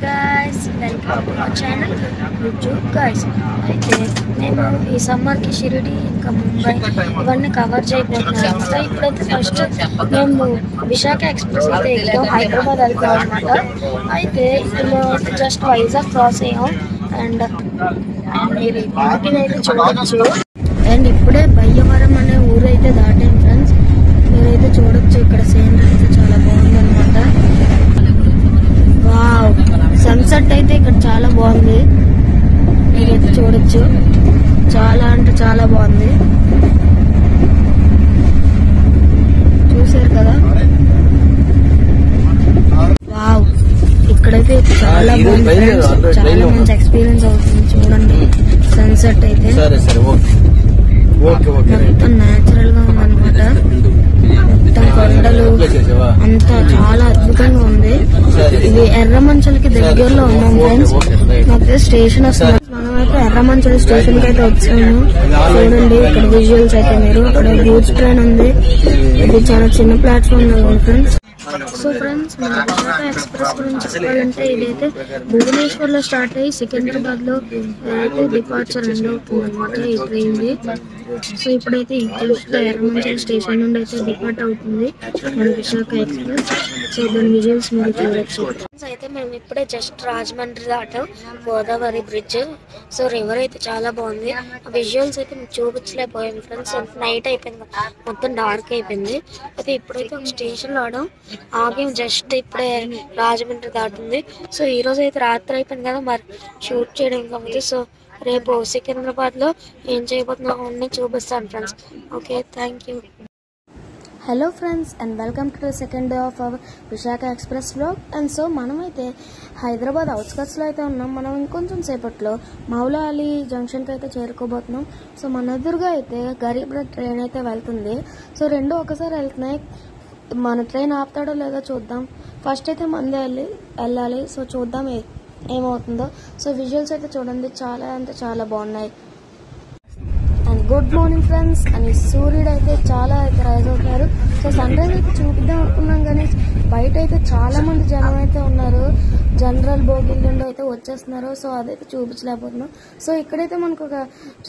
guys, welcome to our channel YouTube guys. అయితే నేను ఈ సమ్మర్ కి షిరిడి ఇంకా ముంబై ఇవన్నీ కవర్ చేయబోతున్నాను. సో ఇప్పుడైతే ఫస్ట్ మేము విశాఖ ఎక్స్ప్రెస్ అయితే ఎక్కాం, హైదరాబాద్ వెళ్తాం అనమాట. అయితే ఇప్పుడు జస్ట్ వైజాగ్ క్రాస్ అయ్యాం అండ్ మీరు ఇంటిని అయితే చూడొచ్చు. అండ్ ఇప్పుడే బయ్యవరం అనే ఊరు అయితే దాటాం ఫ్రెండ్స్. మీరైతే చూడొచ్చు, ఇక్కడ సీనరీ అయితే చాలా బాగుంది అనమాట. వావ్, సన్సెట్ అయితే ఇక్కడ చాలా బాగుంది, మీరైతే చూడొచ్చు. చాలా అంటే చాలా బాగుంది, చూసారు కదా. వావ్, ఇక్కడైతే చాలా బాగుంది ఫ్రెండ్స్, చాలా మంచి ఎక్స్పీరియన్స్ అవుతుంది. చూడండి సన్సెట్ అయితే మొత్తం నేచురల్ గా ఉందన్నమాట. మొత్తం కొండలు అంతా చాలా అద్భుతంగా ఉంది. ఇది ఎర్రమంచలకి దగ్గరలో ఉన్నాం ఫ్రెండ్స్. మాకు స్టేషన్ వస్తుంది. మనమైతే ఎర్రమంచల స్టేషన్ కి అయితే వచ్చాము. చూడండి ఇక్కడ విజువల్స్ అయితే మీరు, అక్కడ గూడ్స్ ట్రైన్ ఉంది. ఇది చాలా చిన్న ప్లాట్ఫామ్ లో ఉంది ఫ్రెండ్స్. సో ఫ్రెండ్స్, మన విశాఖ ఎక్స్ప్రెస్ గురించి చెప్పాలంటే ఇదైతే భువనేశ్వర్ లో స్టార్ట్ అయ్యి సికింద్రాబాద్ లో అయితే డిపార్చర్ ఎండ్ అవుతుంది అనమాట ఈ ట్రైన్ ది. సో ఇప్పుడైతే ఎర్రమంచల్ స్టేషన్ నుండి అయితే డిపార్ట్ అవుతుంది మన విశాఖ ఎక్స్ప్రెస్. సో దాని విజువల్స్ మీరు చూడొచ్చు. అయితే మేము ఇప్పుడే జస్ట్ రాజమండ్రి దాటాం, గోదావరి బ్రిడ్జ్. సో రివర్ అయితే చాలా బాగుంది. విజువల్స్ అయితే మీకు చూపించలేకపోయాను ఫ్రెండ్స్, నైట్ అయిపోయింది, మొత్తం డార్క్ అయిపోయింది. అయితే ఇప్పుడైతే ఒక స్టేషన్ లో ఆగాం, జస్ట్ ఇప్పుడే రాజమండ్రి దాటింది. సో ఈ రోజు అయితే రాత్రి అయిపోయింది కదా, మరి షూట్ చేయడం కాబట్టి సో రేపు సికింద్రాబాద్ లో ఏం చేయబోతున్నాం అన్నీ చూపిస్తాను friends. Okay, thank you. Hello friends and welcome to the second day of our Visakha express vlog. And so మనమైతే హైదరాబాద్ అవుట్స్కట్స్లో అయితే ఉన్నాం. మనం ఇంకొంచెం సేపట్లో మౌలా అలీ జంక్షన్కి అయితే చేరుకోబోతున్నాం. సో మన ఎదురుగా అయితే గరీబ్ రథ్ ట్రైన్ అయితే వెళ్తుంది. సో రెండు ఒకసారి వెళ్తున్నాయి. మన ట్రైన్ ఆపుతాడో లేదో చూద్దాం. ఫస్ట్ అయితే మందే వెళ్ళాలి. సో చూద్దాం ఏమవుతుందో. సో విజువల్స్ అయితే చూడండి, చాలా అంటే చాలా బాగున్నాయి. And good morning friends. అని సూర్యుడు అయితే చాలా అయితే రైజ్ అవుతున్నారు. సో సన్ రైజ్ అయితే చూపిద్దాం అనుకున్నాం, కానీ బయట అయితే చాలా మంది జనం అయితే ఉన్నారు. జనరల్ బోగిల్ నుండి అయితే వచ్చేస్తున్నారు. సో అదైతే చూపించలేకపోతున్నాం. సో ఇక్కడైతే మనకు ఒక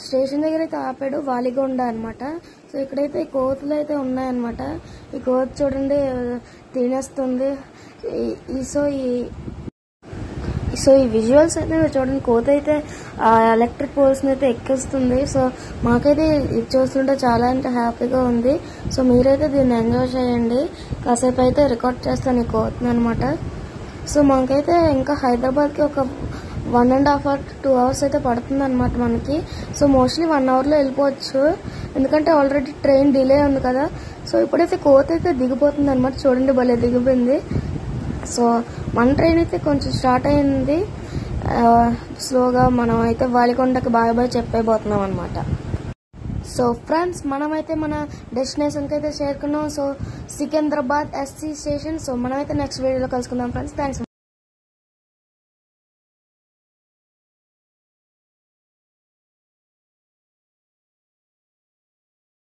స్టేషన్ దగ్గర అయితే ఆపాడు, వాలిగొండ అనమాట. సో ఇక్కడైతే ఈ కోతులు అయితే ఉన్నాయన్నమాట. ఈ కోతి చూడండి తినేస్తుంది. సో ఈ విజువల్స్ అయితే చూడండి, కోత అయితే ఎలక్ట్రిక్ పోల్స్ అయితే ఎక్కిస్తుంది. సో మాకైతే ఇది చూస్తుంటే చాలా అంటే హ్యాపీగా ఉంది. సో మీరైతే దీన్ని ఎంజాయ్ చేయండి. కాసేపు అయితే రికార్డ్ చేస్తాను ఈ కోతను అనమాట. సో మాకైతే ఇంకా హైదరాబాద్కి ఒక 1.5 hours 2 hours అయితే పడుతుంది అనమాట మనకి. సో మోస్ట్లీ 1 hourలో వెళ్ళిపోవచ్చు, ఎందుకంటే ఆల్రెడీ ట్రైన్ డిలే ఉంది కదా. సో ఇప్పుడైతే కోత అయితే దిగిపోతుంది అనమాట. చూడండి భలే దిగిపోయింది. సో మన ట్రైన్ అయితే కొంచెం స్టార్ట్ అయింది స్లోగా. మనం అయితే వాలికొండకి బాయ్ బాయ్ చెప్పేపోతున్నాం అనమాట. సో ఫ్రెండ్స్, మనమైతే మన డెస్టినేషన్కి అయితే చేరుకున్నాం. So Secunderabad SC station. So మనమైతే నెక్స్ట్ వీడియోలో కలుసుకుందాం ఫ్రెండ్స్. థ్యాంక్స్.